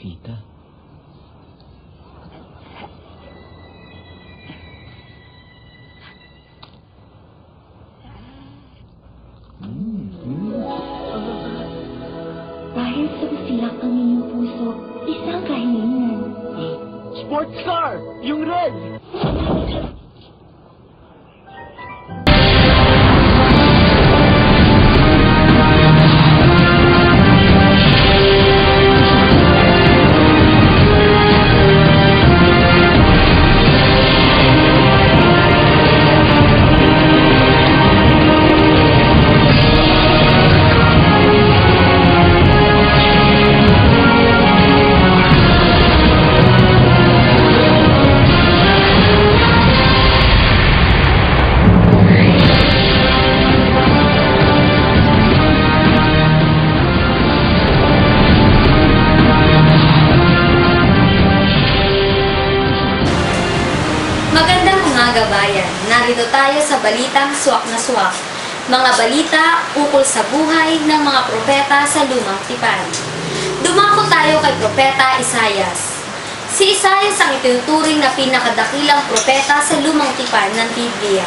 bisita. Dahil sa usilak ang inyong puso, isang kahilingan. Sports car! Yung red! Magandang umaga bayan, narito tayo sa balitang swak na swak. Mga balita ukol sa buhay ng mga propeta sa Lumang Tipan. Dumako tayo kay Propeta Isaias. Si Isaias ang itinuturing na pinakadakilang propeta sa Lumang Tipan ng Biblia.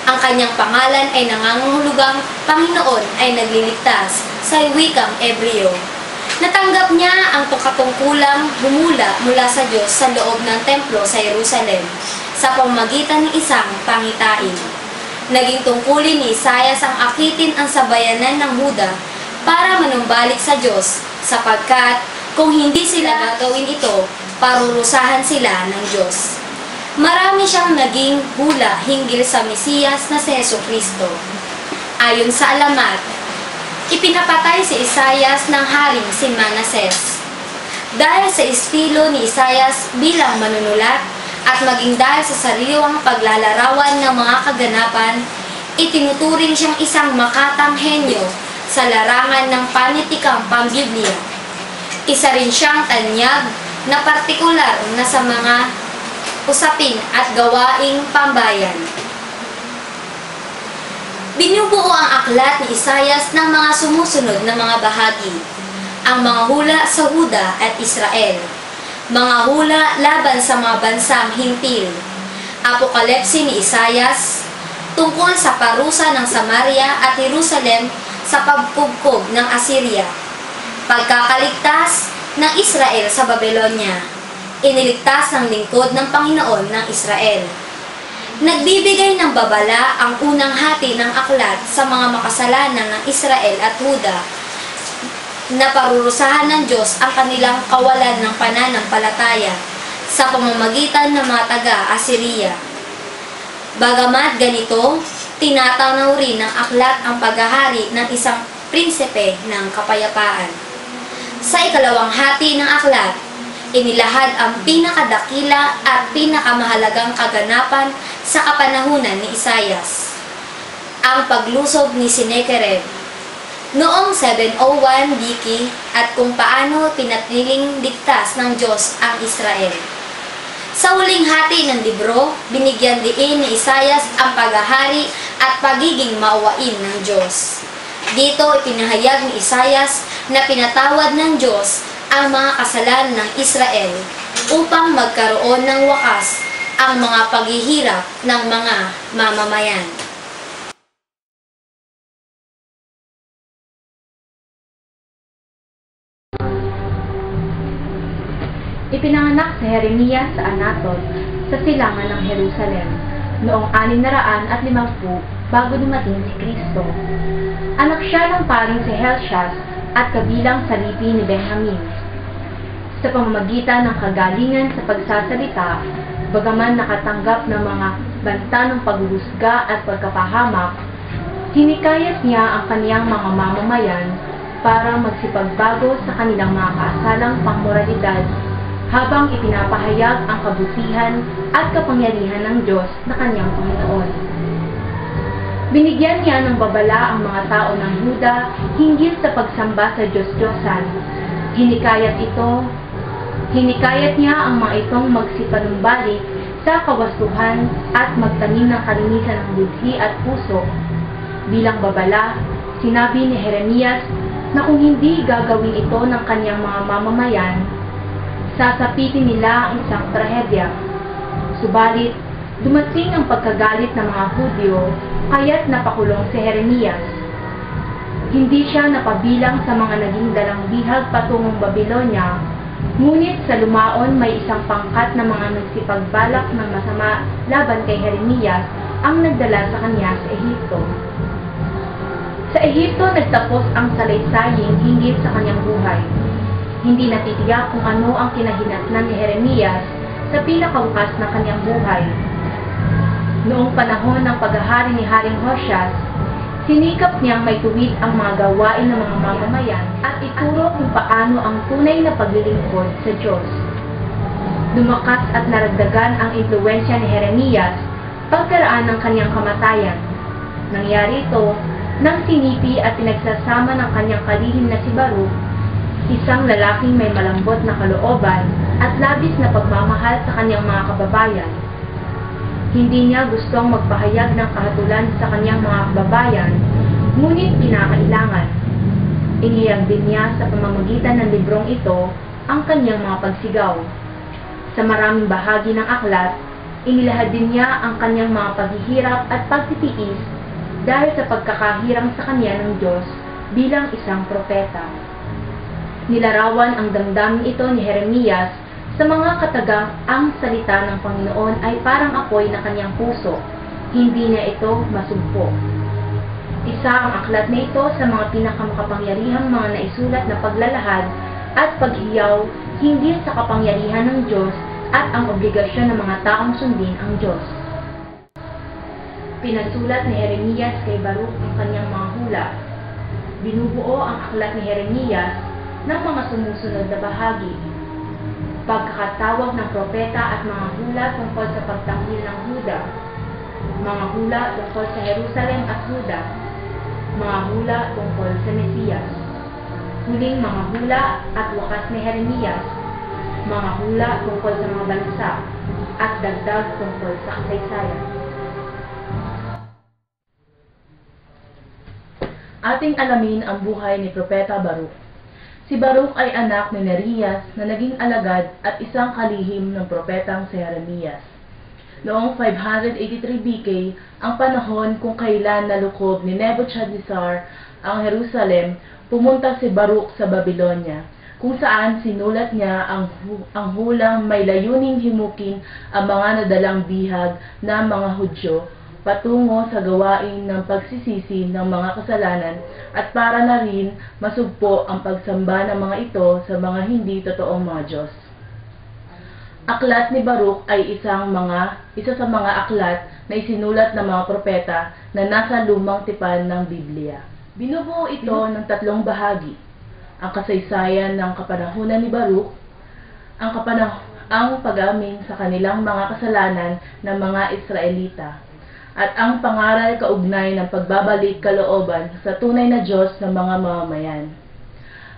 Ang kanyang pangalan ay nangangahulugang Panginoon ay nagliligtas sa wikang Ebreo. Natanggap niya ang katungkulang humula mula sa Diyos sa loob ng templo sa Jerusalem sa pamamagitan ng isang pangitain. Naging tungkulin ni Isaias ang akitin ang sabayanan ng Huda para manumbalik sa Diyos sapagkat kung hindi sila gagawin ito, parurusahan sila ng Diyos. Marami siyang naging hula hinggil sa Mesiyas na si Jesucristo. Ayon sa alamat, ipinapatay si Isaias ng haring si Manases. Dahil sa estilo ni Isaias bilang manunulat at maging dahil sa sariwang paglalarawan ng mga kaganapan, itinuturing siyang isang makatang henyo sa larangan ng panitikang pambiblia. Isa rin siyang tanyag na partikular na sa mga usapin at gawaing pambayan. Binubuo ang aklat ni Isaias ng mga sumusunod na mga bahagi. Ang mga hula sa Huda at Israel. Mga hula laban sa mga bansang hintil. Apokalipsi ni Isaias tungkol sa parusa ng Samaria at Jerusalem sa pagkubkob ng Assyria. Pagkakaligtas ng Israel sa Babylonia. Iniligtas ng lingkod ng Panginoon ng Israel. Nagbibigay ng babala ang unang hati ng aklat sa mga makasalanan ng Israel at Huda na parurusahan ng Diyos ang kanilang kawalan ng pananampalataya sa pamamagitan ng mga taga-Assyria. Bagamat ganito, tinatanaw rin ng aklat ang paghahari ng isang prinsipe ng kapayapaan. Sa ikalawang hati ng aklat, inilahad ang pinakadakila at pinakamahalagang kaganapan sa kapanahunan ni Isaias, ang paglusob ni Sennacherib noong 701 BC at kung paano pinatiling ligtas ng Diyos ang Israel. Sa huling hati ng libro, binigyan diin ni Isaias ang paghahari at pagiging maawain ng Diyos. Dito ipinahayag ni Isaias na pinatawad ng Diyos ang mga kasalanan ng Israel upang magkaroon ng wakas ang mga paghihirap ng mga mamamayan. Ipinanganak si Jeremias sa Anatot sa silangan ng Jerusalem noong 650 bago dumating si Kristo. Anak siya ng paring si Helshas at kabilang sa lipi ni Benjamin. Sa pamamagitan ng kagalingan sa pagsasalita, bagaman nakatanggap ng mga banta ng paghuhusga at pagkapahamak, hinikayat niya ang kaniyang mga mamamayan para magsipagbago sa kanilang mga kaasalang pangmoralidad habang ipinapahayag ang kabutihan at kapangyarihan ng Diyos na kanyang Panginoon. Binigyan niya ng babala ang mga tao ng Huda hinggil sa pagsamba sa Diyos-Diyosan. Hinikayat niya ang mga itong magsipanumbalik sa kawastuhan at magtanim ng kalinisan ng budhi at puso. Bilang babala, sinabi ni Jeremias na kung hindi gagawin ito ng kanyang mga mamamayan, Sasapitin nila ang isang trahedya. Subalit, dumating ang pagkagalit ng mga Hudyo, kaya't napakulong si Jeremias. Hindi siya napabilang sa mga naging dalang bihag patungong Babilonya, ngunit sa lumaon may isang pangkat na mga nagsipagbalak ng masama laban kay Jeremias ang nagdala sa kanya sa Ehipto. Sa Ehipto nagtapos ang salaysaying hinggil sa kanyang buhay. Hindi natitiyak kung ano ang kinahinatnan ni Jeremias sa pinakawakas ng kanyang buhay. Noong panahon ng paghahari ni Haring Hoshas, sinikap niyang may tuwid ang mga gawain ng mga mamamayan at ituro kung paano ang tunay na paglilingkod sa Diyos. Lumakas at naragdagan ang impluwensya ni Jeremias pagkaraan ng kanyang kamatayan. Nangyari ito nang sinipi at pinagsasama ng kanyang kalihim na si Baruch, isang lalaking may malambot na kalooban at labis na pagmamahal sa kanyang mga kababayan. Hindi niya gustong magpahayag ng kahatulan sa kanyang mga kababayan, ngunit kinakailangan. Inihayag din niya sa pamamagitan ng librong ito ang kanyang mga pagsigaw. Sa maraming bahagi ng aklat, inilahad din niya ang kanyang mga paghihirap at pagtitiis dahil sa pagkakahirang sa kanya ng Diyos bilang isang propeta. Nilarawan ang damdamin ito ni Jeremias sa mga katagang ang salita ng Panginoon ay parang apoy na kanyang puso, hindi niya ito masumpo. Isa ang aklat na ito sa mga pinakamakapangyarihang mga naisulat na paglalahad at paghiyaw hinggil sa kapangyarihan ng Diyos at ang obligasyon ng mga taong sundin ang Diyos. Pinasulat ni Jeremias kay Baruch ang kanyang mga hula. Binubuo ang aklat ni Jeremias ng mga sumusunod na bahagi. Pagkakatawag ng propeta at mga hula tungkol sa pagtanghil ng Huda, mga hula tungkol sa Jerusalem at Huda, mga hula tungkol sa Mesiyas, huling mga hula at wakas ni Jeremias, mga hula tungkol sa mga bansa, at dagdag tungkol sa kasaysayan. Ating alamin ang buhay ni Propeta Baruch. Si Baruch ay anak ni Nerias na naging alagad at isang kalihim ng propetang si Jeremias. Noong 583 BK, ang panahon kung kailan nalukob ni Nebuchadnezzar ang Jerusalem, pumunta si Baruch sa Babilonya, kung saan sinulat niya ang hulang may layuning himukin ang mga nadalang bihag na mga Hudyo patungo sa gawain ng pagsisisi ng mga kasalanan at para na rin masugpo ang pagsamba ng mga ito sa mga hindi totoong mga Diyos. Aklat ni Baruch ay isa sa mga aklat na isinulat ng mga propeta na nasa lumang tipan ng Biblia. Binubuo ito ng tatlong bahagi: ang kasaysayan ng kapanahunan ni Baruch, ang pag-amin sa kanilang mga kasalanan ng mga Israelita, at ang pangaral kaugnay ng pagbabalik kalooban sa tunay na Diyos ng mga mamamayan.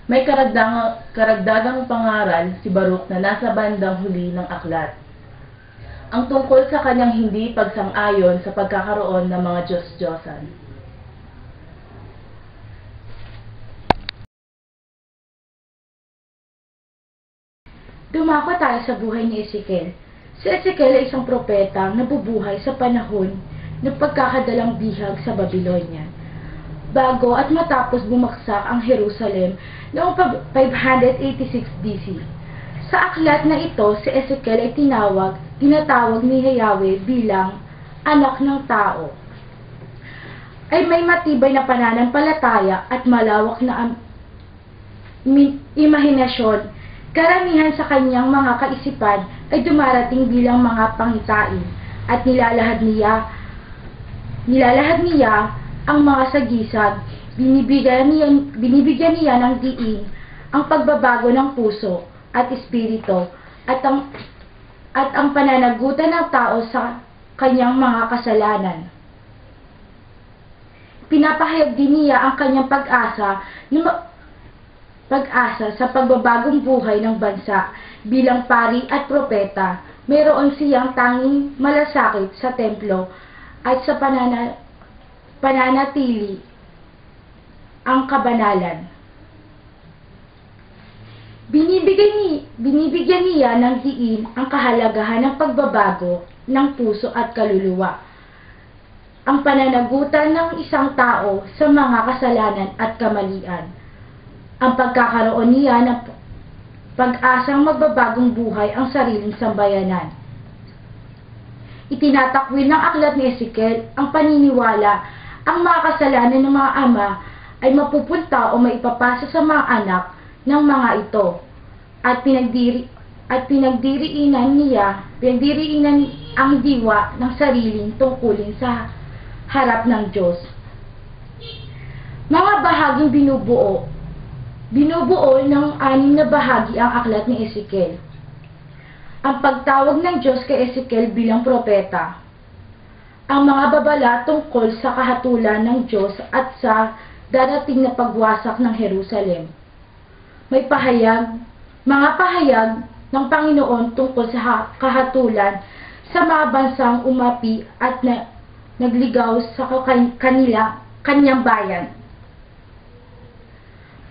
May karagdagang pangaral si Baruch na nasa bandang huli ng aklat. Ang tungkol sa kanyang hindi pagsang-ayon sa pagkakaroon ng mga Diyos-Diyosan. Dumako tayo sa buhay ni Ezekiel. Si Ezekiel ay isang propeta na nabubuhay sa panahon ng pagkakadalang bihag sa Babylonia, bago at matapos bumagsak ang Jerusalem noong 586 BC. Sa aklat na ito, si Ezekiel ay tinatawag ni Yahweh bilang anak ng tao. Ay may matibay na pananampalataya at malawak na imahinasyon. Karamihan sa kanyang mga kaisipan ay dumarating bilang mga pangitain at nilalahad niya ang mga sagisag, binibigyan niya ng diin ang pagbabago ng puso at espiritu at ang pananagutan ng tao sa kanyang mga kasalanan. Pinapahayag din niya ang kanyang pag-asa sa pagbabagong buhay ng bansa. Bilang pari at propeta, mayroon siyang tanging malasakit sa templo at sa pananatili ang kabanalan. Binibigyan niya ng diin ang kahalagahan ng pagbabago ng puso at kaluluwa. Ang pananagutan ng isang tao sa mga kasalanan at kamalian. Ang pagkakaroon niya ng pag-asang magbabagong buhay ang sariling sambayanan. Itinatakwil ng aklat ni Ezekiel ang paniniwala ang mga kasalanan ng mga ama ay mapupunta o maipapasa sa mga anak ng mga ito at pinagdiriinan ang diwa ng sariling tungkulin sa harap ng Diyos. Mga bahaging binubuo ng 6 na bahagi ang aklat ni Ezekiel. Ang pagtawag ng Diyos kay Ezekiel bilang propeta. Ang mga babala tungkol sa kahatulan ng Diyos at sa darating na pagwasak ng Jerusalem. May mga pahayag ng Panginoon tungkol sa kahatulan sa mga bansang umapi at nagligaw sa kanyang bayan.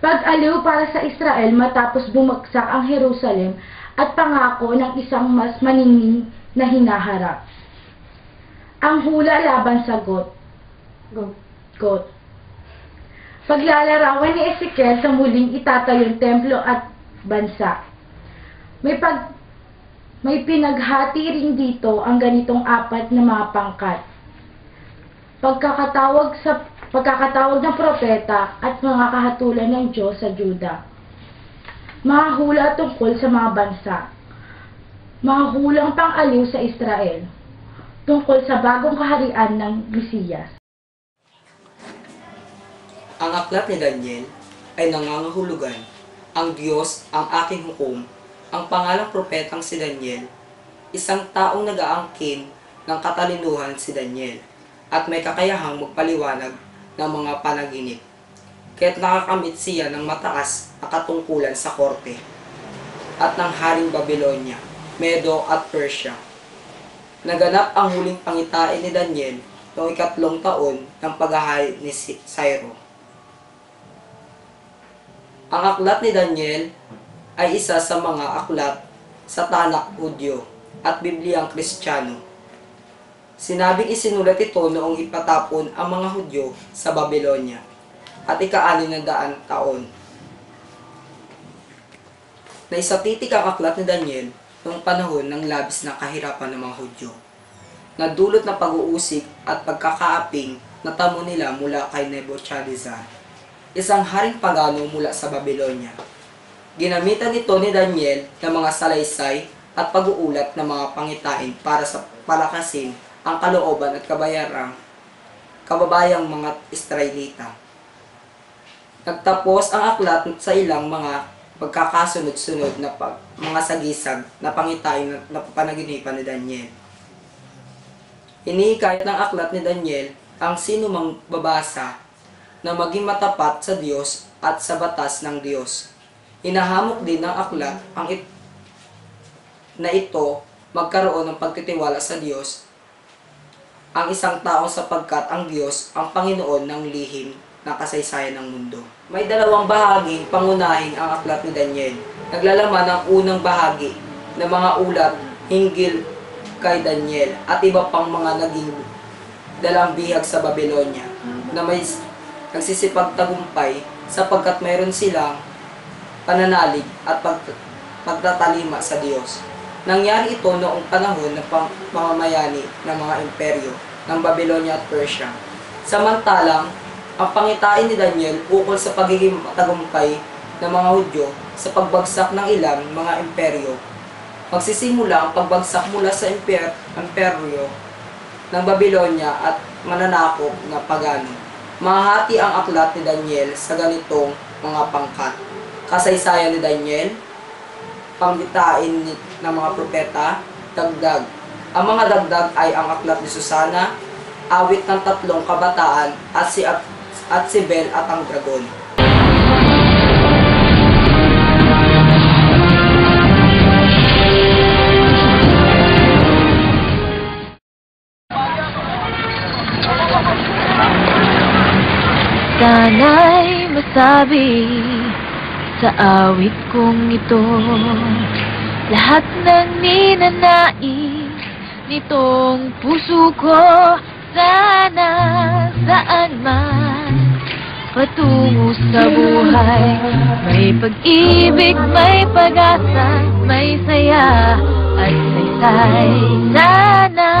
Pag-aliw para sa Israel matapos bumagsak ang Jerusalem at pangako ng isang mas maningning na hinaharap. Ang hula laban sa Got. Paglalarawan ni Ezekiel sa muling itatayong templo at bansa. May pinaghati rin dito ang ganitong 4 na mga pangkat. Pagkakatawag ng propeta at mga kahatulan ng Diyos sa Juda. Mga hula tungkol sa mga bansa. Mga hulang pang-aliw sa Israel. Tungkol sa bagong kaharian ng Mesiyas. Ang aklat ni Daniel ay nangangahulugan, ang Diyos ang aking hukom, ang pangalang propetang si Daniel, isang taong nag-aangkin ng katalinuhan si Daniel, at may kakayahang magpaliwanag ng mga panaginip. Kaya't nakakamit siya ng mataas na katungkulan sa korte at ng Haring Babylonia, Medo at Persia. Naganap ang huling pangitain ni Daniel noong 3 taon ng paghahari ni Cyrus. Ang aklat ni Daniel ay isa sa mga aklat sa Tanakh Hudyo at Bibliyang Kristiyano. Sinabing isinulat ito noong ipatapon ang mga Hudyo sa Babylonia at ika-600 taon. Naisatitik ang aklat ni Daniel noong panahon ng labis na kahirapan ng mga Hudyo, na dulot na pag-uusig at pagkakaaping na tamo nila mula kay Nebuchadnezzar, isang haring pagano mula sa Babylonia. Ginamitan nito ni Daniel ng mga salaysay at pag-uulat ng mga pangitain para sa palakasin ang kalooban at kababayang mga Israelita. Nagtapos ang aklat sa ilang mga pagkakasunod-sunod na mga sagisag na pangitain na panaginipan ni Daniel. Hinihikayat ng aklat ni Daniel ang sino mang babasa na maging matapat sa Diyos at sa batas ng Diyos. Hinahamok din ng aklat na ito magkaroon ng pagtitiwala sa Diyos ang isang tao sapagkat ang Diyos ang Panginoon ng lihim na kasaysayan ng mundo. May 2 bahaging pangunahin ang aklat ni Daniel. Naglalaman ang unang bahagi ng mga ulat hinggil kay Daniel at iba pang mga naging dalambihag sa Babylonia na may nagsisipagtagumpay sapagkat mayroon silang pananalig at pagtatalima sa Diyos. Nangyari ito noong panahon ng pamamayani ng mga imperyo ng Babylonia at Persia. Samantalang, ang pangitain ni Daniel ukol sa pagiging matagumpay ng mga Hudyo sa pagbagsak ng ilang mga imperyo. Magsisimula ang pagbagsak mula sa imperyo ng Babylonia at mananakop na pagano. Mahati ang aklat ni Daniel sa ganitong mga pangkat. Kasaysayan ni Daniel, pangbitain ng mga propeta, dagdag. Ang mga dagdag ay ang aklat ni Susana, awit ng 3 kabataan at si Bel at ang dragon. Sana'y masabi sa awit kong ito. Lahat ng ninanais nitong puso ko, sana saan man patungo sa buhay. May pag-ibig, may pag-asa, may saya at saysay. Sana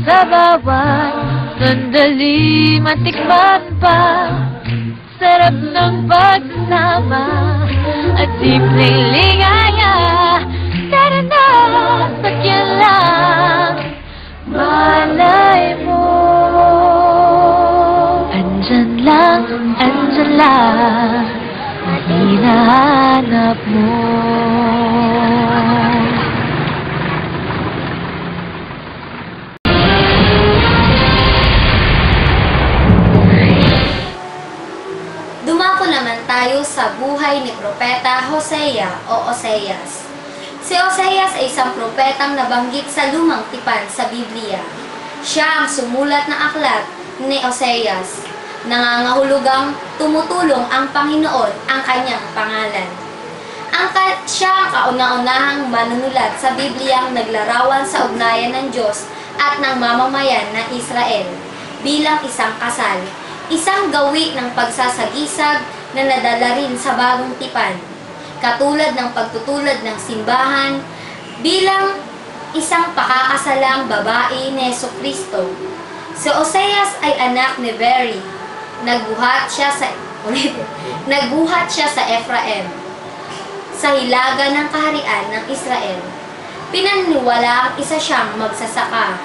sa bawat sandali matikman pa sarap ng pagsasama at simpleng ligaya. Tara na, sakyan lang, malay mo. Andyan lang, at hinahanap mo. Dumako naman tayo sa buhay ni Propeta Hosea o Oseas. Si Oseas ay isang propetang nabanggit sa Lumang Tipan sa Biblia. Siya ang sumulat ng aklat ni Oseas, nangangahulugang tumutulong ang Panginoon ang kanyang pangalan. Siya ang kauna-unahang manunulat sa Biblia ang naglarawan sa ugnayan ng Diyos at ng mamamayan ng Israel bilang isang kasal, isang gawi ng pagsasagisag na nadala rin sa Bagong Tipan, katulad ng pagtutulad ng simbahan bilang isang pakakasalang babae ni Jesucristo. Si Oseas ay anak ni Beri. Nagbuhat siya sa Ephraim, sa hilaga ng kaharian ng Israel. Pinaniniwalaang isa siyang magsasaka,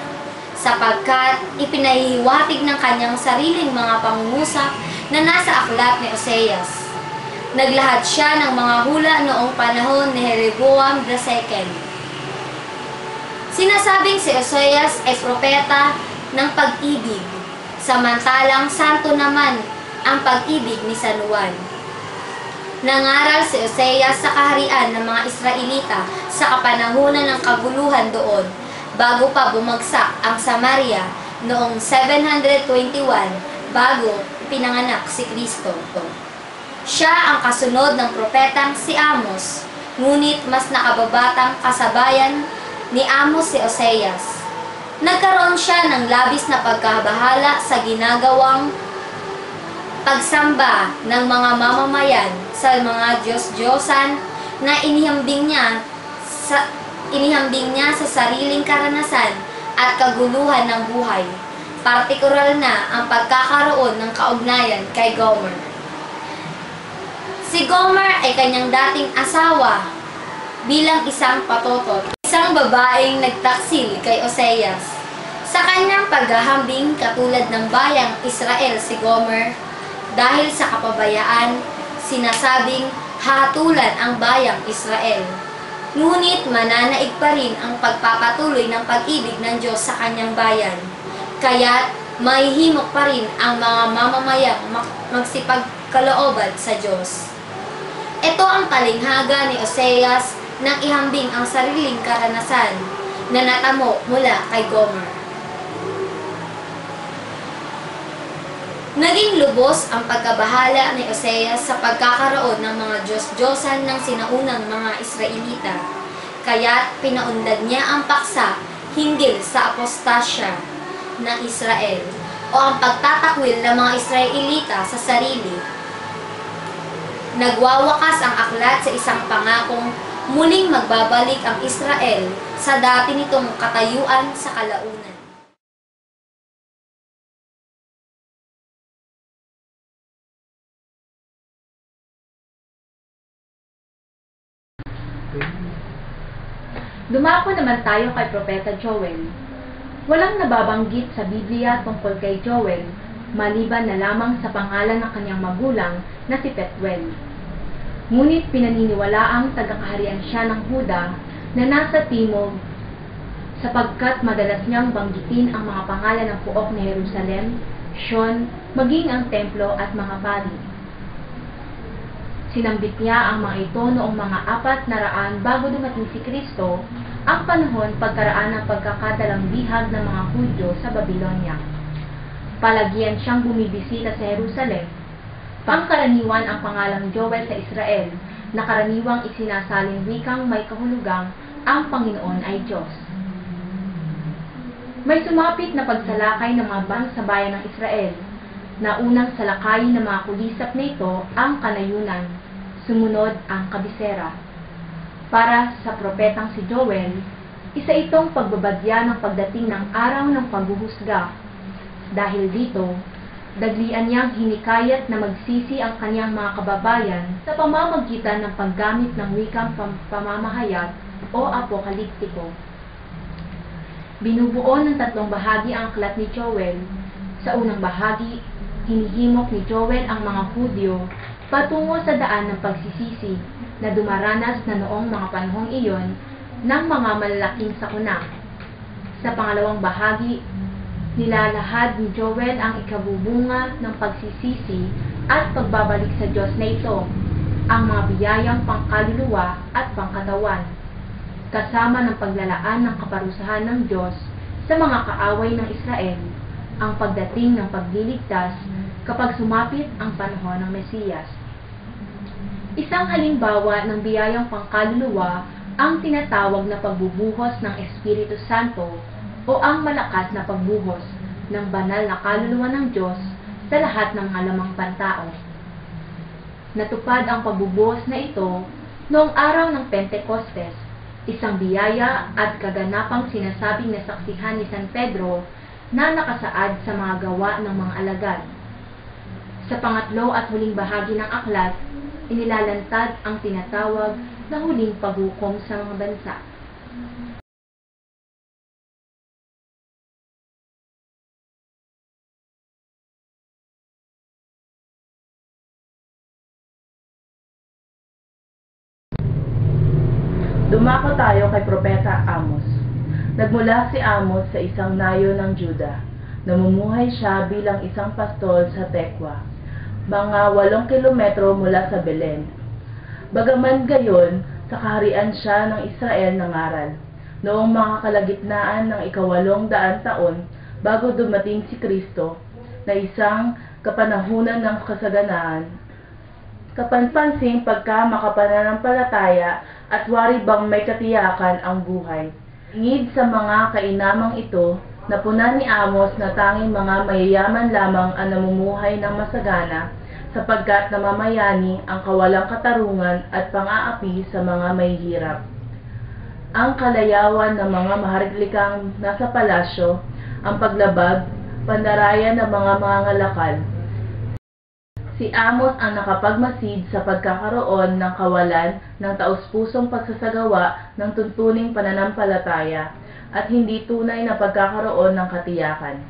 sapagkat ipinahihiwatig ng kanyang sariling mga pangungusap na nasa aklat ni Oseas. Naglahad siya ng mga hula noong panahon ni Jeroboam II. Sinasabing si Oseas ay propeta ng pag-ibig, samantalang santo naman ang pag-ibig ni San Juan. Nangaral si Oseas sa kaharian ng mga Israelita sa kapanahunan ng kaguluhan doon, bago pa bumagsak ang Samaria noong 721 bago pinanganak si Kristo. Siya ang kasunod ng propetang si Amos, ngunit mas nakababatang kasabayan ni Amos si Oseas. Nagkaroon siya ng labis na pagkabahala sa ginagawang pagsamba ng mga mamamayan sa mga Diyos-Diyosan na inihambing niya sa sariling karanasan at kaguluhan ng buhay, partikular na ang pagkakaroon ng kaugnayan kay Gomer. Si Gomer ay kanyang dating asawa bilang isang patotot, isang babaeng nagtaksil kay Oseas. Sa kanyang paghahambing katulad ng bayang Israel si Gomer, dahil sa kapabayaan, sinasabing hahatulan ang bayang Israel. Ngunit mananaig pa rin ang pagpapatuloy ng pag-ibig ng Diyos sa kanyang bayan. Kaya't mahihimok pa rin ang mga mamamayang magsipagkalooban sa Diyos. Ito ang talinghaga ni Oseas nang ihambing ang sariling karanasan na natamo mula kay Gomer. Naging lubos ang pagkabahala ni Oseas sa pagkakaroon ng mga Diyos-Diyosan ng sinaunang mga Israelita, kaya't pinaunlad niya ang paksa hinggil sa apostasya ng Israel o ang pagtatakwil ng mga Israelita sa sarili. Nagwawakas ang aklat sa isang pangakong muling magbabalik ang Israel sa dati nitong katayuan sa kalaunan. Dumako naman tayo kay Propeta Joel. Walang nababanggit sa Biblia tungkol kay Joel, maliban na lamang sa pangalan ng kanyang magulang na si Petuel. Ngunit pinaniniwalaang tagakaharian siya ng Huda na nasa timog, sapagkat madalas niyang banggitin ang mga pangalan ng puok ni Jerusalem, Sion, maging ang templo at mga pari. Sinambit niya ang mga ito noong mga 400 bago dumating si Kristo, ang panahon pagkaraan ng pagkakadalang bihag ng mga Hudyo sa Babylonia. Palagian siyang bumibisita sa Jerusalem. Pangkaraniwan ang pangalang Joel sa Israel, na karaniwang isinasaling wikang may kahulugang ang Panginoon ay Diyos. May sumapit na pagsalakay ng mga bansa sa bayan ng Israel, na unang salakayin ng mga kulisap na ito ang kanayunan, sumunod ang kabisera. Para sa propetang si Joel, isa itong pagbabadya ng pagdating ng araw ng paghuhusga. Dahil dito, daglian niyang hinikayat na magsisi ang kanyang mga kababayan sa pamamagitan ng paggamit ng wikang pamamahayag o apokaliptiko. Binubuo ng 3 bahagi ang aklat ni Joel. Sa unang bahagi, hinihimok ni Joel ang mga Hudyo patungo sa daan ng pagsisisi na dumaranas na noong mga panahong iyon ng mga malalaking sakuna. Sa pangalawang bahagi, nilalahad ni Joel ang ikabubunga ng pagsisisi at pagbabalik sa Diyos na ito, ang mga biyayang pangkaluluwa at pangkatawan, kasama ng paglalaan ng kaparusahan ng Diyos sa mga kaaway ng Israel, ang pagdating ng pagliligtas kapag sumapit ang panahon ng Mesiyas. Isang halimbawa ng biyayang pangkaluluwa ang tinatawag na pagbubuhos ng Espiritu Santo o ang malakas na pagbuhos ng banal na kaluluwa ng Diyos sa lahat ng mga lamang pantao. Natupad ang pagbubuhos na ito noong araw ng Pentecostes, isang biyaya at kaganapang sinasabing nasaksihan ni San Pedro na nakasaad sa mga gawa ng mga alagad. Sa pangatlo at huling bahagi ng aklat, inilalantad ang tinatawag na huling paghukom sa mga bansa. Dumako tayo kay Propeta Amos. Nagmula si Amos sa isang nayo ng Juda. Namumuhay siya bilang isang pastol sa Tekwa, mga 8 kilometro mula sa Belen. Bagaman gayon, sa kaharian siya ng Israel nangaral. Noong mga kalagitnaan ng 800 taon bago dumating si Kristo, na isang kapanahunan ng kasaganaan, kapanpansing pagka makapananampalataya at wari bang may katiyakan ang buhay. Ingid sa mga kainamang ito, napuna ni Amos na tanging mga mayayaman lamang ang namumuhay ng masagana, sapagkat namamayani ang kawalang katarungan at pang-aapi sa mga mahihirap. Ang kalayawan ng mga maharlikang nasa palasyo, ang paglabag, pandarayan ng mga mangangalakal. Si Amos ang nakapagmasid sa pagkakaroon ng kawalan ng taus-pusong pagsasagawa ng tuntuning pananampalataya at hindi tunay na pagkakaroon ng katiyakan.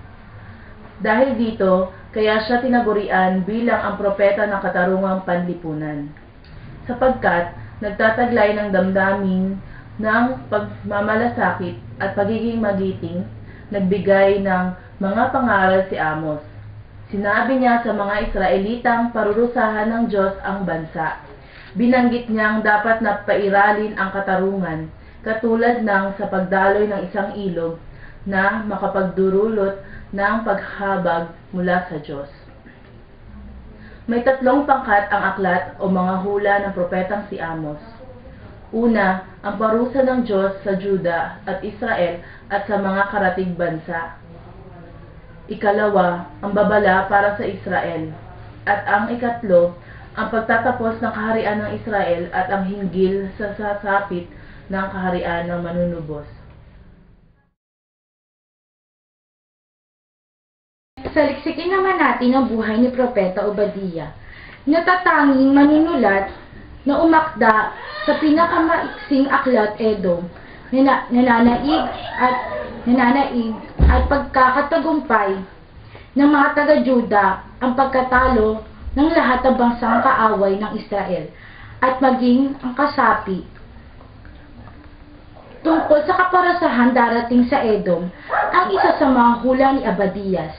Dahil dito, kaya siya tinagurian bilang ang propeta ng katarungang panlipunan, sapagkat nagtataglay ng damdamin ng pagmamalasakit at pagiging magiting, nagbigay ng mga pangaral si Amos. Sinabi niya sa mga Israelitang parurusahan ng Diyos ang bansa. Binanggit niyang dapat na pairalin ang katarungan, katulad ng sa pagdaloy ng isang ilog na makapagdurulot ng paghabag mula sa Diyos. May 3 pangkat ang aklat o mga hula ng propetang si Amos. Una, ang parusa ng Diyos sa Juda at Israel at sa mga karatig bansa. Ikalawa, ang babala para sa Israel. At ang ikatlo, ang pagtatapos ng kaharian ng Israel at ang hinggil sa sasapit ng kaharian ng manunubos. Saliksikin naman natin ang buhay ni Propeta Obadiah, natatanging manunulat na umakda sa pinakamaiksing aklat Edom, nananaig at pagkakatagumpay ng mga taga-Juda ang pagkatalo ng lahat ng bansang kaaway ng Israel at maging ang kasapi. Tungkol sa kaparasahan darating sa Edom, ang isa sa mga hula ni Abadias,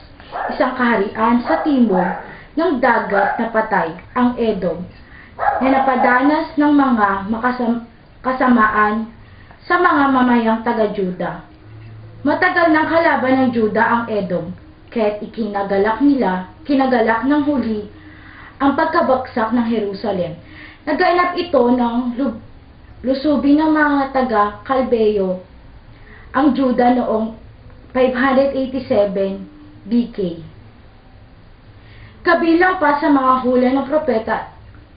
isang kaharian sa timog ng dagat na patay, ang Edom, na napadanas ng mga kasamaan sa mga mamayang taga-Juda. Matagal ng kalaban ng Juda ang Edom, kaya't kinagalak ng huli ang pagkabagsak ng Jerusalem Naganap ito ng lusubin ng mga taga-Kalbeyo, ang Juda noong 587 BK. Kabilang pa sa mga hula ng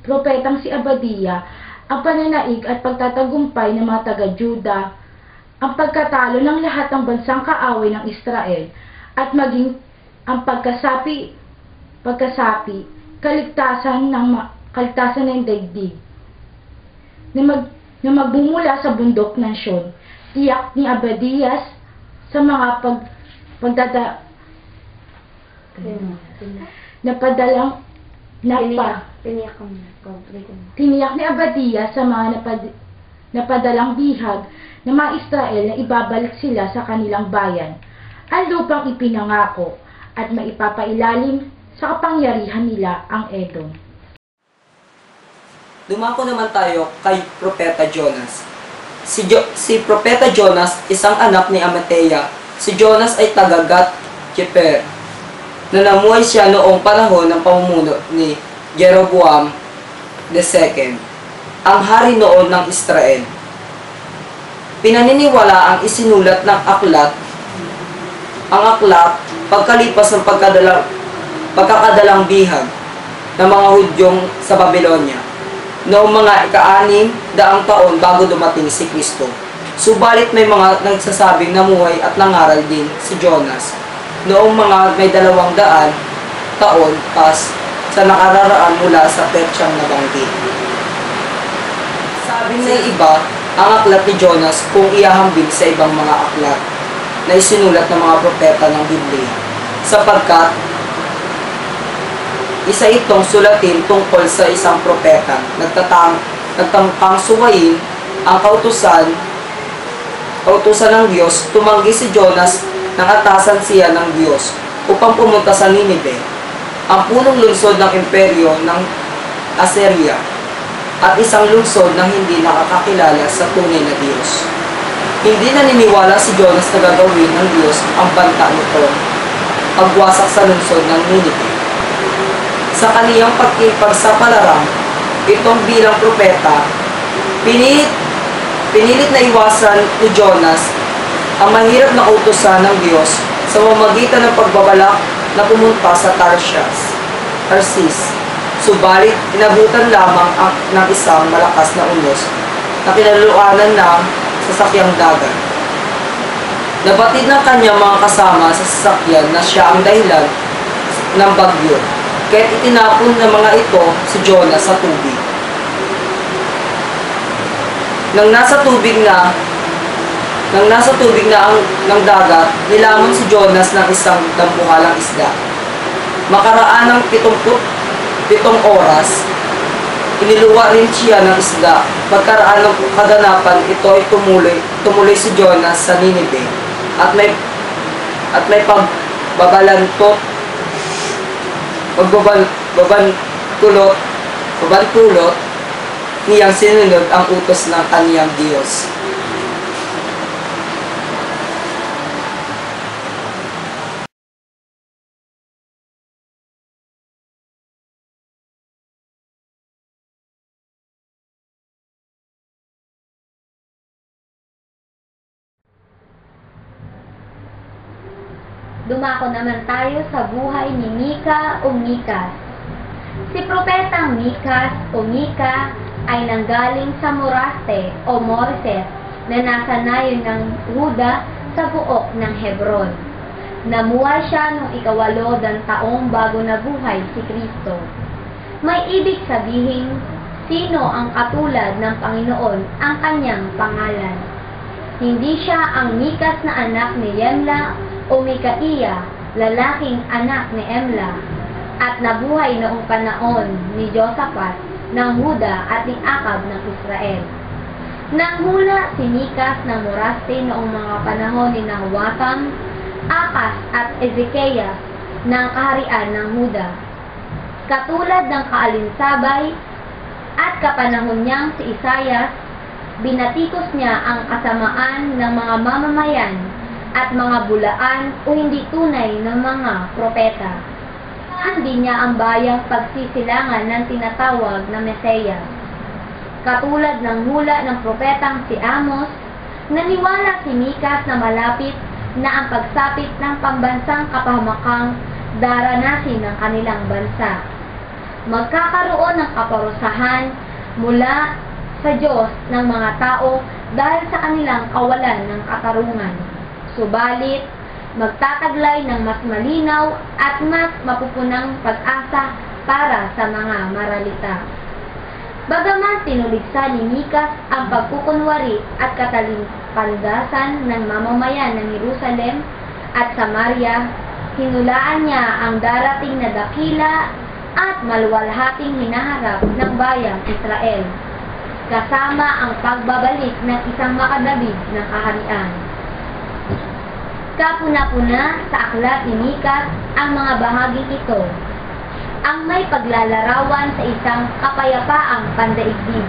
propetang si Abadiya, ang pananaig at pagtatagumpay ng mga taga-Juda, ang pagkatalo ng lahat ng bansang kaaway ng Israel, at maging ang pagkasapi, kaligtasan ng daigdig, na magbumula sa bundok ng Sion. Tiyak ni Abadiyas sa mga tiniyak ni Abadiya sa mga napadalang bihag ng mga Israel na ibabalik sila sa kanilang bayan, ang lupang ipinangako, at maipapailalim sa kapangyarihan nila ang Edom. Dumako naman tayo kay Propeta Jonas. Si Propeta Jonas, isang anak ni Amateya. Si Jonas ay taga Gat-Jefer, na namuhay siya noong panahon ng pamumuno ni Jeroboam II, ang hari noon ng Israel. Pinaniniwala ang isinulat ng aklat, pagkalipas ng pagkakadalang bihag ng mga Hudyong sa Babylonia, noong mga ika-6 taon bago dumating si Kristo. Subalit may mga nagsasabing namuhay at nangaral din si Jonas noong mga may 200 taon pas sa nakararaan mula sa petsyang nabanggit. Sabi ng iba, ang aklat ni Jonas kung iahambing sa ibang mga aklat na isinulat ng mga propeta ng Biblia, sapagkat isa itong sulatin tungkol sa isang propeta nagtangkang suwayin ang kautusan ng Diyos. Tumanggi si Jonas nang atasan siya ng Diyos upang pumunta sa Ninive, ang punong lungsod ng imperyo ng Assyria, at isang lungsod na hindi nakakakilala sa tunay na Diyos. Hindi naniniwala si Jonas na gagawin ng Diyos ang banta nito pagwasak sa lungsod ng Ninive. Sa kaniyang pagkipagsapalaran, itong bilang propeta, pinilit na iwasan ni Jonas ang mahirap na utusan ng Diyos sa pamamagitan ng pagbabalak na pumunta sa Tarsis. Subalit, inabutan lamang ng isang malakas na unos na kinalaluanan ng sasakyang dagat. Nabatid ng kanyang mga kasama sa sasakyan na siya ang dahilan ng bagyo, kaya't itinapon ng mga ito si Jonas sa tubig. Nang nasa tubig na ng dagat, nilamon si Jonas ng isang dambuhalang isda. Makaraan ng 77 oras, iniluwa rin siya ng isda. Pagkaraan ng kaganapan, ito ay tumuloy si Jonas sa Ninive, at may pagbabalantulot niyang sinunod ang utos ng kaniyang Diyos. Dumako naman tayo sa buhay ni Mika o Mikas. Si Propetang Mikas o Mika ay nanggaling sa Moraste o Moriset na nasa nayon ng Huda sa buok ng Hebron. Namuhay siya noong 8 taong bago nabuhay si Kristo. May ibig sabihin, sino ang katulad ng Panginoon ang kanyang pangalan. Hindi siya ang Mikas na anak ni Yemla o Mikaiya, lalaking anak ni Emla, at nabuhay noong panahon ni Josaphat ng Huda at ni Akab ng Israel. Nanghula si Mikas ng Moraste noong mga panahon ni Nahuatam, Akas at Ezekias ng kaharian ng Huda. Katulad ng kaalinsabay at kapanahon niyang si Isaias, binatikos niya ang kasamaan ng mga mamamayan at mga bulaan o hindi tunay ng mga propeta. Hindi niya ang bayang pagsisilangan ng tinatawag na Mesiyas. Katulad ng hula ng propetang si Amos, naniwala si Mikas na malapit na ang pagsapit ng pambansang kapahamakang daranasin ng kanilang bansa. Magkakaroon ng kaparusahan mula sa Diyos ng mga tao dahil sa kanilang kawalan ng katarungan. Subalit, magtataglay ng mas malinaw at mas mapupunang pag-asa para sa mga maralita. Bagaman tinuligsa ni Mikas ang pagkukunwari at katalimpandasan ng mamamayan ng Jerusalem at Samaria, hinulaan niya ang darating na dakila at maluwalhating hinaharap ng bayang Israel, kasama ang pagbabalik ng isang makadabig ng kaharian. Kapuna-puna sa aklat ni Mikas ang mga bahaging ito, ang may paglalarawan sa isang kapayapaang pandaigdig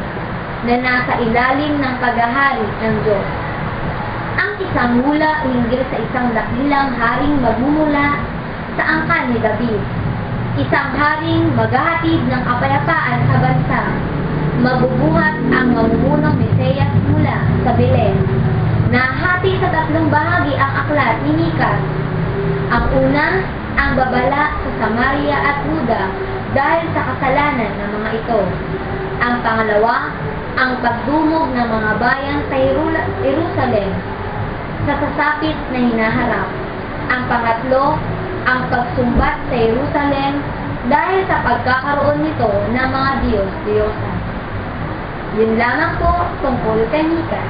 na nasa ilalim ng paghahari ng Diyos. Ang isang hula hinggil sa isang dakilang haring magmumula sa angkan ni David, isang haring maghahatid ng kapayapaan sa bansa. Mabubuhat ang mamumunong Mesiyas mula sa Belen. Nahati sa 3 bahagi ang aklat ni Mikas. Ang una, ang babala sa Samaria at Huda dahil sa kasalanan ng mga ito. Ang pangalawa, ang pagdumog ng mga bayan sa Jerusalem sa sasapit na hinaharap. Ang pangatlo, ang pagsumbat sa Jerusalem dahil sa pagkakaroon nito ng mga Diyos-Diyosan. Yun lamang po tungkol kay Mikas.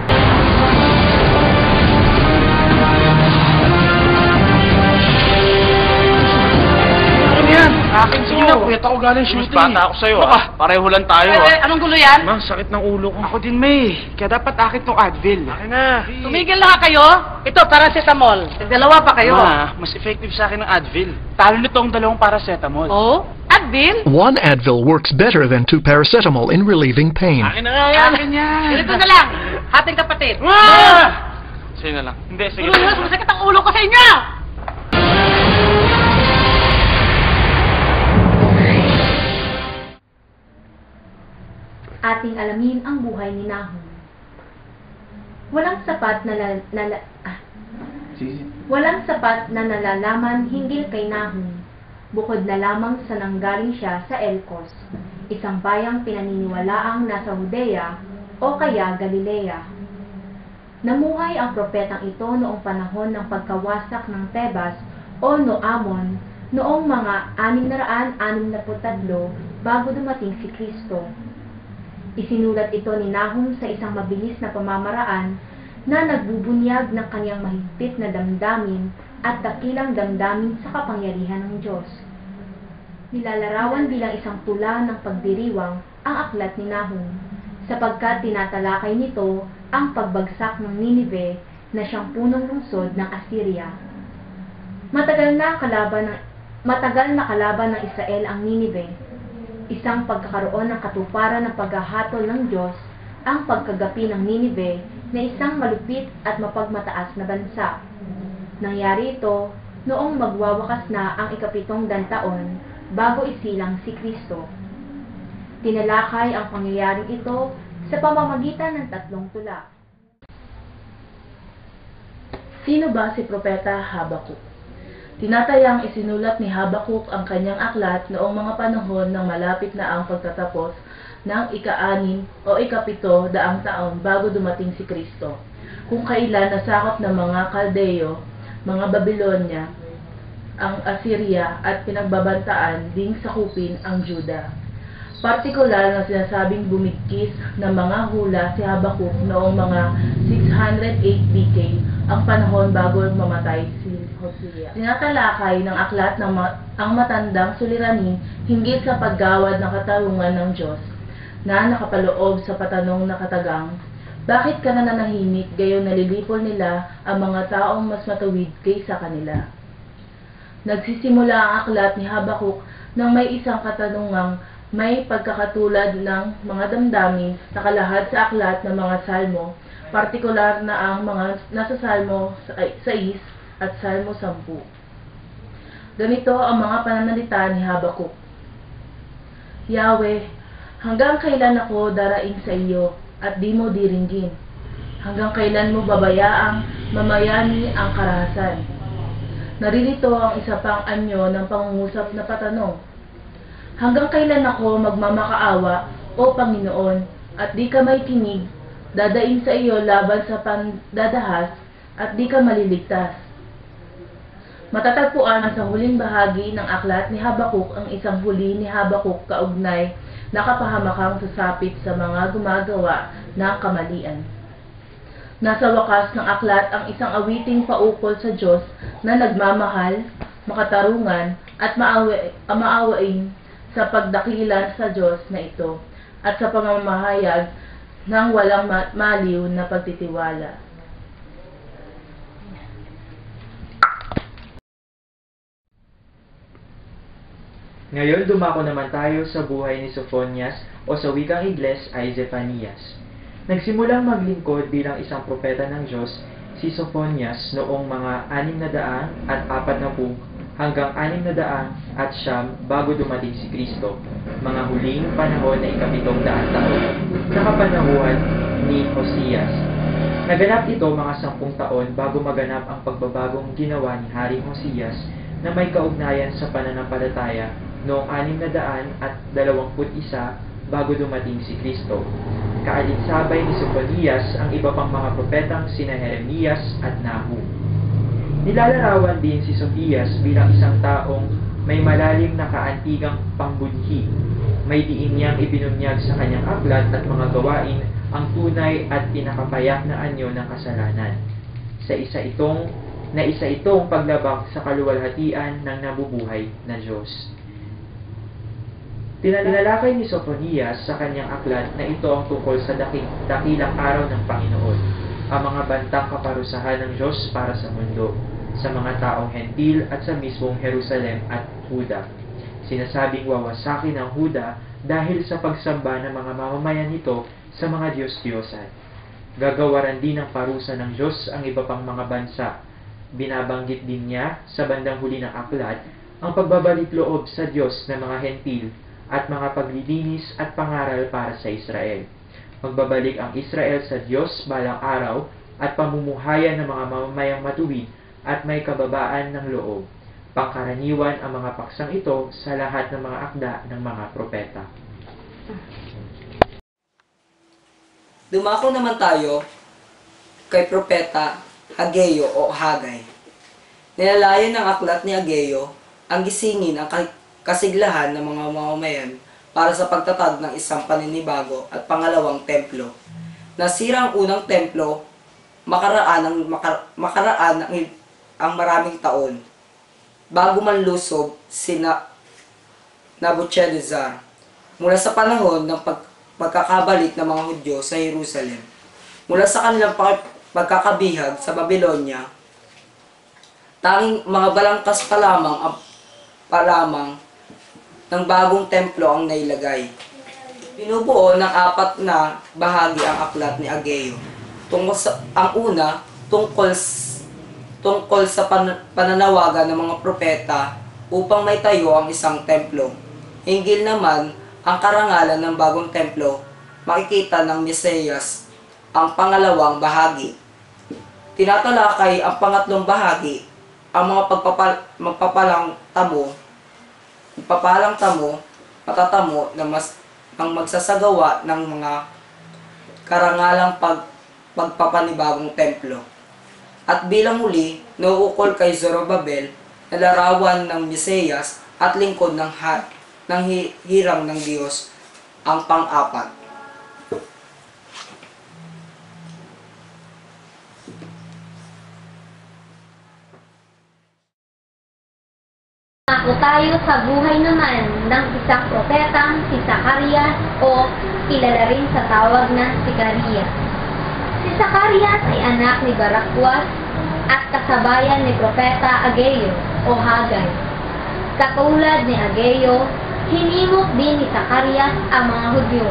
Akin sige na, kuyat ako galing shooting. Bata ako sa'yo, pareho lang tayo, Anong gulo yan? Ma, sakit ng ulo ko. Ako din, May. Kaya dapat akit tong Advil. Akin na. Tumigil na kayo. Ito, paracetamol. Dalawa pa kayo. Ma, mas effective sa akin ng Advil. Talo nito ang 2 paracetamol. Oh? Advil? 1 Advil works better than 2 paracetamol in relieving pain. Akin na nga yan. Akin yan. Ganito na lang. Hating kapatid. Sige na lang. Hindi, sige. Masakit ang ulo ko sa inyo! Ating alamin ang buhay ni Nahum. Walang sapat na nalalaman hinggil kay Nahum, bukod na lamang sa nanggaling siya sa Elcos, isang bayang pinaniniwalaang nasa Judea o kaya Galilea. Namuhay ang propetang ito noong panahon ng pagkawasak ng Tebas o Noamon noong mga 663 bago dumating si Kristo. Isinulat ito ni Nahum sa isang mabilis na pamamaraan na nagbubunyag ng kanyang mahigpit na damdamin at dakilang damdamin sa kapangyarihan ng Diyos. Nilalarawan bilang isang tula ng pagdiriwang ang aklat ni Nahum, sapagkat tinatalakay nito ang pagbagsak ng Ninive na siyang punong lungsod ng Assyria. Matagal na kalaban ng Israel ang Ninive. Isang pagkakaroon ng katuparan ng paghahatol ng Diyos ang pagkagapi ng Ninive na isang malupit at mapagmataas na bansa. Nangyari ito noong magwawakas na ang 7 taon bago isilang si Kristo. Tinalakay ang pangyayaring ito sa pamamagitan ng 3 tula. Sino ba si Propeta Habakuk? Tinatayang isinulat ni Habakuk ang kanyang aklat noong mga panahon ng malapit na ang pagtatapos ng ika-6 o ika-7 daang taon bago dumating si Kristo, kung kailan nasakop ng mga Kaldeo, mga Babylonia, ang Assyria at pinagbabantaan ding sakupin ang Juda. Partikular na sinasabing bumigkis ng mga hula si Habakuk noong mga 608 BK, ang panahon bago mamatay si Hosea. Tinatalakay ng aklat ng ang matandang suliranin hinggil sa paggawad ng katarungan ng Diyos na nakapaloob sa patanong na katagang, bakit ka nananahimik gayon nalilipol nila ang mga taong mas matuwid kaysa kanila? Nagsisimula ang aklat ni Habakuk nang may isang katanungang may pagkakatulad ng mga damdamin na kalahad sa aklat ng mga salmo, partikular na ang mga nasa Salmo 6 at Salmo 10. Ganito ang mga pananalita ni Habakuk. Yahweh, Hanggang kailan ako daraing sa iyo at di mo diringgin? Hanggang kailan mo babayaang mamayani ang karahasan? Naririto ang isa pang anyo ng pangungusap na patanong. Hanggang kailan ako magmamakaawa, O Panginoon, at di ka may kinig, dadaing sa iyo laban sa pandadahas, at di ka maliligtas? Matatagpuan sa huling bahagi ng aklat ni Habakuk ang isang huli ni Habakuk kaugnay na kapahamakang sasapit sa mga gumagawa ng kamalian. Nasa wakas ng aklat ang isang awiting paukol sa Diyos na nagmamahal, makatarungan, at maawain sa pagdakilan sa Diyos na ito at sa pamamahayag ng walang maliw na pagtitiwala. Ngayon dumako naman tayo sa buhay ni Sophonias o sa wikang Ingles ay Zephanias. Nagsimulang maglingkod bilang isang propeta ng Diyos si Sophonias noong mga 640 hanggang 609 bago dumating si Kristo, mga huling panahon na 700 taon, sa kapanahuan ni Hosias. Naganap ito mga 10 taon bago maganap ang pagbabagong ginawa ni Haring Hosias na may kaugnayan sa pananampalataya noong 621 bago dumating si Kristo. Kaalinsabay ni Sophonias ang iba pang mga propetang sina Jeremias at Nahum. Nilalarawan din si Sophonias bilang isang taong may malalim na kaantigang pangbunhi. May diin niyang ibinunyag sa kanyang aklat at mga gawain ang tunay at pinakapayak na anyo ng kasalanan. Isa itong paglabag sa kaluwalhatian ng nabubuhay na Diyos. Tinalakay ni Sophonias sa kanyang aklat na ito ang tungkol sa dakilang araw ng Panginoon, ang mga bantang kaparusahan ng Diyos para sa mundo, sa mga taong hentil at sa mismong Jerusalem at Huda. Sinasabing wawasakin ang Huda dahil sa pagsamba ng mga mamamayan nito sa mga Diyos-Diyosan. Gagawaran din ng parusa ng Diyos ang iba pang mga bansa. Binabanggit din niya sa bandang huli ng aklat ang pagbabalik loob sa Diyos ng mga hentil at mga paglilinis at pangaral para sa Israel. Magbabalik ang Israel sa Diyos balang araw at pamumuhayan ng mga mamamayang matuwid at may kababaan ng loob. Pangkaraniwan ang mga paksang ito sa lahat ng mga akda ng mga propeta. Dumako naman tayo kay propeta Hageo o Hagay. Nilalayan ng aklat ni Hageo ang gisingin ang kasiglahan ng mga mamamayan para sa pagtatag ng isang paninibago at pangalawang templo. Nasira ang unang templo makaraan ang maraming taon bago manlusob si Nabuchodonosor mula sa panahon ng pagkakabalik ng mga Hudyo sa Jerusalem. Mula sa kanilang pagkakabihag sa Babylonia, tanging mga balangkas pa lamang ng bagong templo ang nailagay. Binubuo ng 4 na bahagi ang aklat ni Hageo. Ang una, tungkol sa pananawagan ng mga propeta upang may tayo ang isang templo. Hinggil naman ang karangalan ng bagong templo, makikita ng Mesiyas ang pangalawang bahagi. Tinatalakay ang pangatlong bahagi, ang mga magpapalang tamo, matatamo na ang magsasagawa ng mga karangalang pagpapanibagong templo. At bilang huli, nauukol kay Zorobabel na larawan ng Mesiyas at lingkod ng hirang ng Diyos, ang pang-apat. Ako tayo sa buhay naman ng isang propetang si Zacarias o kilala rin sa tawag na Sicarias. Si Zacarias ay anak ni Barakwas at kasabayan ni Propeta Hageo o Hagay. Katulad ni Hageo, hinimok din ni Zacarias ang mga Hudyo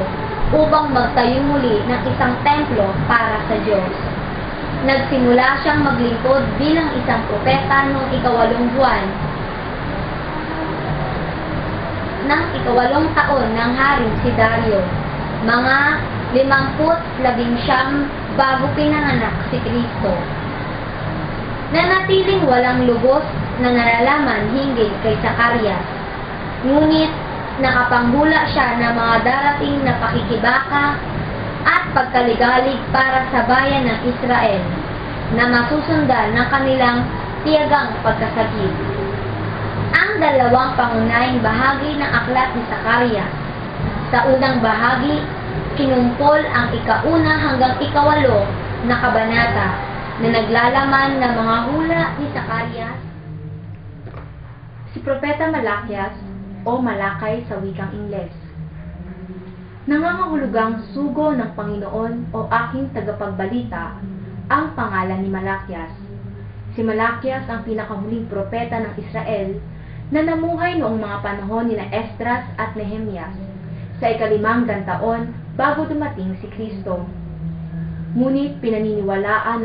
upang magtayo muli ng isang templo para sa Diyos. Nagsimula siyang maglingkod bilang isang propeta noong 8 buwan ng ika-8 taon ng Haring si Dario, mga 50-19 bago pinanganak si Kristo. Nanatiling walang lubos na nalalaman hinggil kay Zacarias, ngunit nakapanghula siya ng mga darating na pakikibaka at pagkaligalig para sa bayan ng Israel na masusundan ng kanilang tiyagang pagkasagip. Ang dalawang pangunahing bahagi ng aklat ni Zacarias. Sa unang bahagi, kinumpol ang ika-1 hanggang ika-8 na kabanata na naglalaman ng mga hula ni Zacarias. Si Propeta Malakias o Malakay sa wikang Ingles. Nangangahulugang sugo ng Panginoon o aking tagapagbalita ang pangalan ni Malakias. Si Malakias ang pinakahuling propeta ng Israel na namuhay noong mga panahon nina Esdras at Nehemias sa ika-5 taon bago dumating si Kristo. Ngunit pinaniniwalaan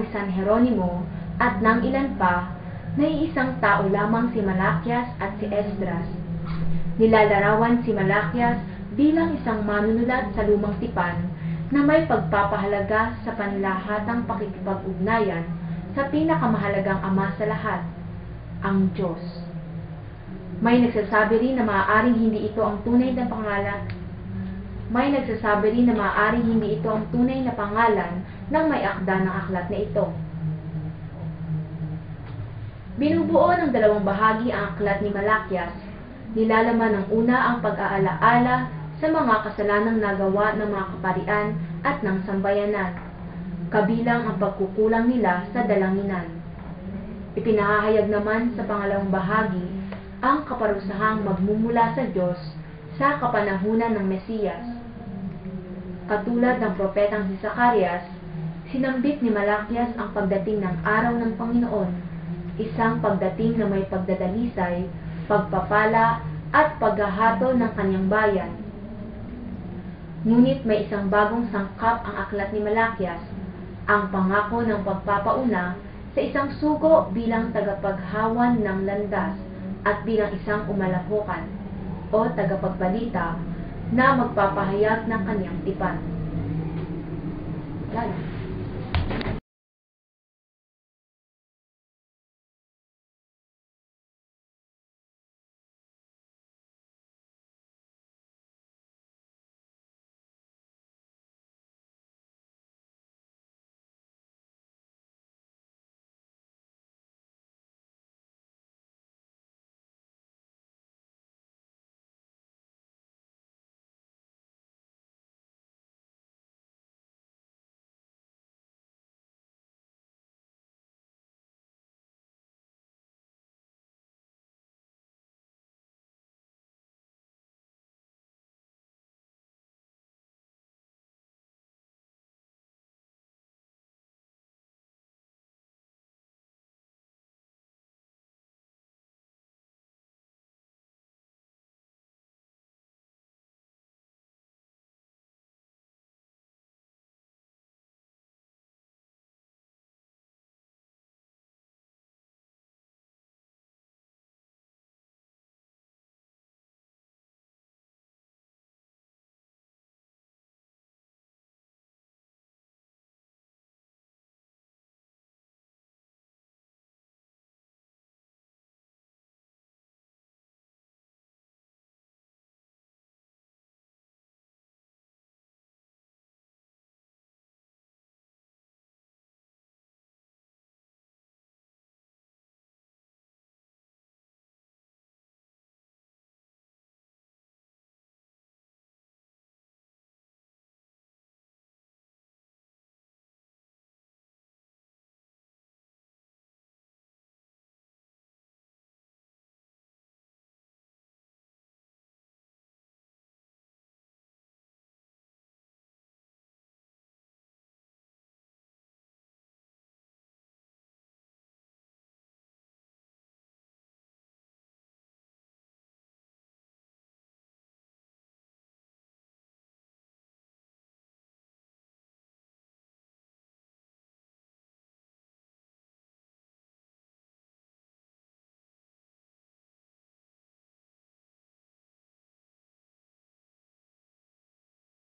ni San Jeronimo at ng ilan pa na iisang tao lamang si Malakias at si Esdras. Nilalarawan si Malakias bilang isang manunulat sa lumang tipan na may pagpapahalaga sa panlahatang pakikipag-ugnayan sa pinakamahalagang ama sa lahat, ang Diyos. May nagsasabi rin na maaaring hindi ito ang tunay na pangalan ng may akda ng aklat na ito. Binubuo ng dalawang bahagi ang aklat ni Malakias. Nilalaman ng una ang pag-aalaala sa mga kasalanang nagawa ng mga kaparian at ng sambayanan, kabilang ang pagkukulang nila sa dalanginan. Ipinahahayag naman sa pangalawang bahagi ang kaparusahang magmumula sa Diyos sa kapanahunan ng Mesiyas. Katulad ng propetang si Zacarias, sinambit ni Malakias ang pagdating ng araw ng Panginoon, isang pagdating na may pagdadalisay, pagpapala at paghahatol ng kanyang bayan. Ngunit may isang bagong sangkap ang aklat ni Malakias, ang pangako ng pagpapauna sa isang sugo bilang tagapaghawan ng landas at bilang isang umalahukan o tagapagbalita na magpapahayag ng kanyang tipan. Lala.